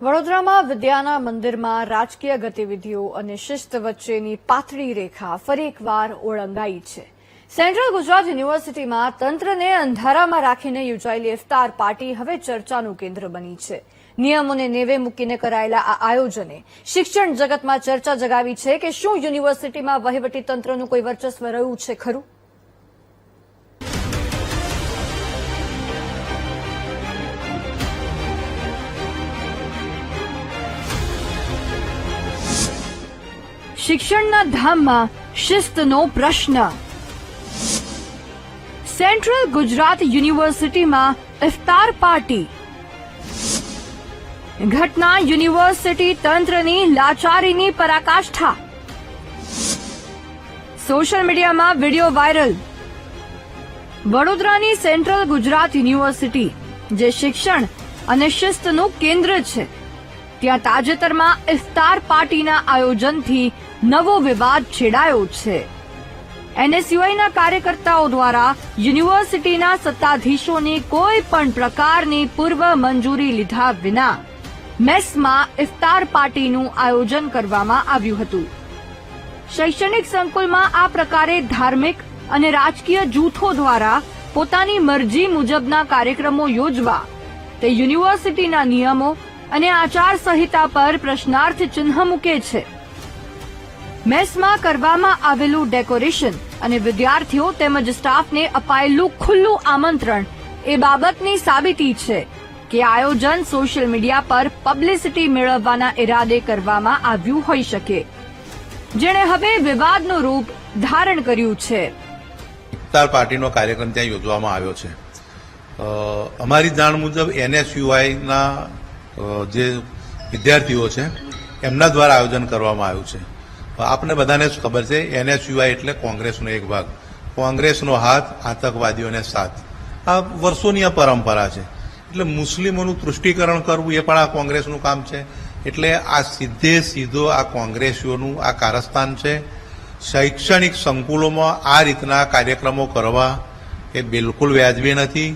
વડોદરામાં વિદ્યાના મંદિરમાં રાજકીય ગતિવિધિઓ અને શિસ્ત વચ્ચેની પાતળી રેખા ફરી એકવાર ઓળંગાઈ છે. સેન્ટ્રલ ગુજરાત યુનિવર્સિટીમાં તંત્રને અંધારામાં રાખીને યોજાયેલી ઇફતાર પાર્ટી હવે ચર્ચાનું કેન્દ્ર બની છે. નિયમોને નેવે મૂકીને કરાયેલા આ આયોજને શિક્ષણ જગતમાં ચર્ચા જગાવી છે કે શું યુનિવર્સિટીમાં વહીવટી તંત્રનું કોઈ વર્ચસ્વ રહ્યું છે ખરું? શિક્ષણના ધામમાં શિસ્તનો પ્રશ્ન. સેન્ટ્રલ ગુજરાત યુનિવર્સિટીમાં ઇફતાર પાર્ટી. ઘટના યુનિવર્સિટી તંત્રની લાચારીની પરાકાષ્ઠા. સોશિયલ મીડિયામાં વિડીયો વાયરલ. વડોદરાની સેન્ટ્રલ ગુજરાત યુનિવર્સિટી જે શિક્ષણ અને શિસ્તનું કેન્દ્ર છે, ત્યાં તાજેતરમાં ઇફતાર પાર્ટીના આયોજનથી નવો વિવાદ છેડાયો છે. એનએસયુઆઈના કાર્યકર્તાઓ દ્વારા યુનિવર્સિટીના સત્તાધીશોની કોઈ પણ પ્રકારની પૂર્વ મંજૂરી લીધા વિના મેસમાં ઇફતાર પાર્ટીનું આયોજન કરવામાં આવ્યું હતું. શૈક્ષણિક સંકુલમાં આ પ્રકારે ધાર્મિક અને રાજકીય જૂથો દ્વારા પોતાની મરજી મુજબના કાર્યક્રમો યોજવા તે યુનિવર્સિટીના નિયમો અને આચારસંહિતા પર પ્રશ્નાર્થ ચિહ્ન મૂકે છે. મેસમાં કરવામાં આવેલું ડેકોરેશન અને વિદ્યાર્થીઓ તેમજ સ્ટાફને અપાયેલું ખુલ્લું આમંત્રણ એ બાબતની સાબિતી છે કે આયોજન સોશિયલ મીડિયા પર પબ્લિસિટી મેળવવાના ઇરાદે કરવામાં આવ્યું હોઈ શકે, જેણે હવે વિવાદનું રૂપ ધારણ કર્યું છે. ઇફતાર પાર્ટીનો કાર્યક્રમ ત્યાં યોજવામાં આવ્યો છે. અમારી જાણ મુજબ એનએસયુઆઈના જે વિદ્યાર્થીઓ છે એમના દ્વારા આયોજન કરવામાં આવ્યું છે. આપને બધાને જ ખબર છે, એનએસયુઆઈ એટલે કોંગ્રેસનો એક ભાગ, કોંગ્રેસનો હાથ, આતંકવાદીઓને સાથ. આ વર્ષોની આ પરંપરા છે. એટલે મુસ્લિમોનું તૃષ્ટિકરણ કરવું એ પણ આ કોંગ્રેસનું કામ છે. એટલે આ સીધો આ કોંગ્રેસીઓનું આ કારસ્તાન છે. શૈક્ષણિક સંકુલોમાં આ રીતના કાર્યક્રમો કરવા એ બિલકુલ વ્યાજબી નથી.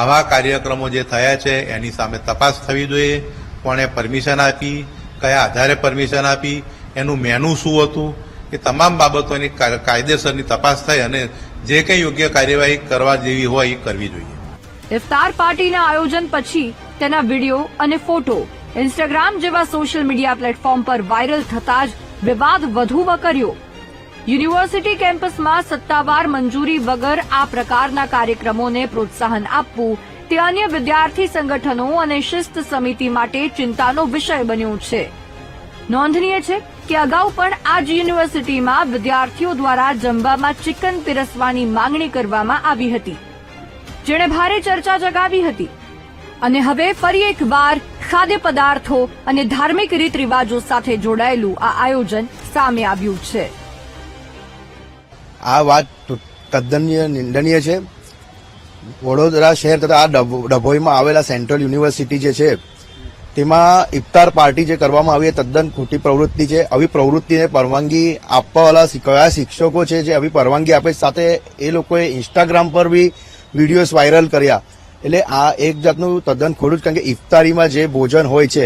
આવા કાર્યક્રમો જે થયા છે એની સામે તપાસ થવી જોઈએ. કોણે પરમિશન આપી, કયા આધારે પરમિશન આપી, એનું મેનુ શું હતું, એ તમામ બાબતોની કાયદેસરની તપાસ થઈ અને જે કંઈ યોગ્ય કાર્યવાહી કરવા જેવી હોય એ કરવી જોઈએ. ઇફતાર પાર્ટીના આયોજન પછી તેના વિડીયો અને ફોટો ઇન્સ્ટાગ્રામ જેવા સોશિયલ મીડિયા પ્લેટફોર્મ પર વાયરલ થતા જ વિવાદ વધુ વકર્યો. યુનિવર્સિટી કેમ્પસમાં સત્તાવાર મંજૂરી વગર આ પ્રકારના કાર્યક્રમોને પ્રોત્સાહન આપવું તે અન્ય વિદ્યાર્થી સંગઠનો અને શિસ્ત સમિતિ માટે ચિંતાનો વિષય બન્યો છે. નોંધનીય છે કે અગાઉ પણ આ જ યુનિવર્સિટીમાં વિદ્યાર્થીઓ દ્વારા જમવામાં ચિકન પીરસવાની માંગણી કરવામાં આવી હતી, જેણે ભારે ચર્ચા જગાવી હતી. અને હવે ફરી એકવાર ખાદ્ય પદાર્થો અને ધાર્મિક રીત રિવાજો સાથે જોડાયેલું આ આયોજન સામે આવ્યું છે. આ વાત તદ્દન નિંદનીય છે. વડોદરા શહેર તથા આ ડભોઈમાં આવેલા સેન્ટ્રલ યુનિવર્સિટી જે છે તેમાં ઇફતાર પાર્ટી જે કરવામાં આવી એ તદ્દન ખોટી પ્રવૃત્તિ છે. આવી પ્રવૃત્તિને પરવાનગી આપવાવાળા કયા શિક્ષકો છે જે આવી પરવાનગી આપે, સાથે એ લોકોએ ઇન્સ્ટાગ્રામ પર બી વિડીયોઝ વાયરલ કર્યા. એટલે આ એક જાતનું તદ્દન ખોટું જ, કારણ કે ઇફતારીમાં જે ભોજન હોય છે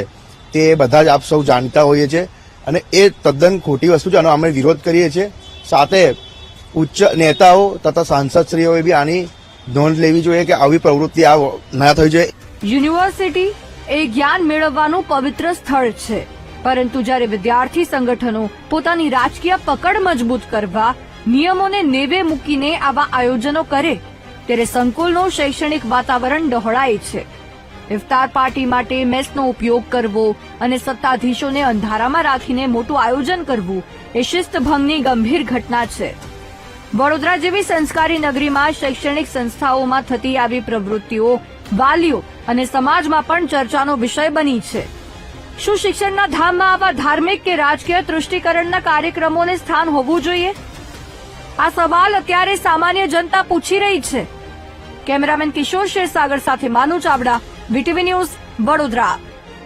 તે બધા જ આપ સૌ જાણતા હોઈએ છીએ અને એ તદ્દન ખોટી વસ્તુ છે. આનો અમે વિરોધ કરીએ છીએ. સાથે ઉચ્ચ નેતાઓ તથા સાંસદશ્રીઓએ બી આની નોંધ લેવી જોઈએ કે આવી પ્રવૃત્તિ આ ના થવી જોઈએ. યુનિવર્સિટી એ જ્ઞાન મેળવવાનું પવિત્ર સ્થળ છે, પરંતુ જ્યારે વિદ્યાર્થી સંગઠનો પોતાની રાજકીય પકડ મજબૂત કરવા નિયમોને નેવે મૂકીને આવા આયોજનો કરે ત્યારે સંકુલનું શૈક્ષણિક વાતાવરણ ડહોળાય છે. ઇફતાર પાર્ટી માટે મેસનો ઉપયોગ કરવો અને સત્તાધીશોને અંધારામાં રાખીને મોટું આયોજન કરવું એ શિસ્તભંગની ગંભીર ઘટના છે. વડોદરા જેવી સંસ્કારી નગરીમાં શૈક્ષણિક સંસ્થાઓમાં થતી આવી પ્રવૃત્તિઓ વાલીઓ અને સમાજમાં પણ ચર્ચાનો વિષય બની છે. શું શિક્ષણના ધામમાં આવા ધાર્મિક કે રાજકીય તૃષ્ટિકરણના કાર્યક્રમોને સ્થાન હોવું જોઈએ? આ સવાલ અત્યારે સામાન્ય જનતા પૂછી રહી છે. કેમેરામેન કિશોર ક્ષીરસાગર સાથે માનુ ચાવડા, વીટીવી ન્યૂઝ, વડોદરા.